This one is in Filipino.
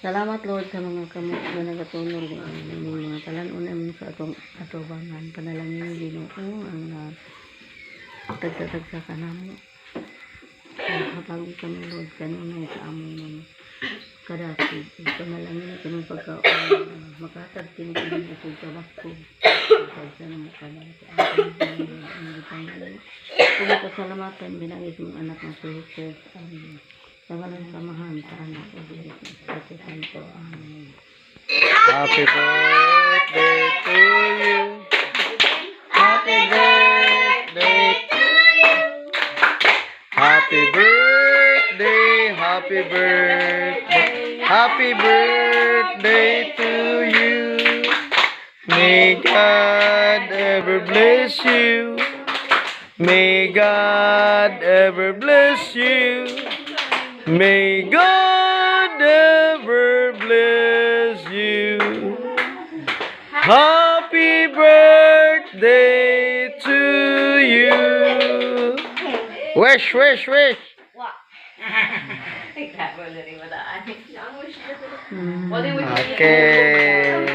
Salamat Lord sa mga kamot na nagatunol ni mga talanon namin sa atong atubangan. Panalangin Ginoo ang tagsa-tagsa ka namo. Kapag kami Lord kanunay sa among mga kadasig. Panalangin na kami makatag kini isig sa bako. Sa namo kadasig. Kung pasalamatan binagis mong anak na si Jesus. Amen. Sa walang samahan sa anak o Espiritu Santo. Amen. Happy birthday to you. Happy birthday to you. Happy birthday, happy birthday, happy birthday to you. May God ever bless you. May God ever bless you. May God ever bless you. Happy birthday to you. Wish, wish, wish. Okay.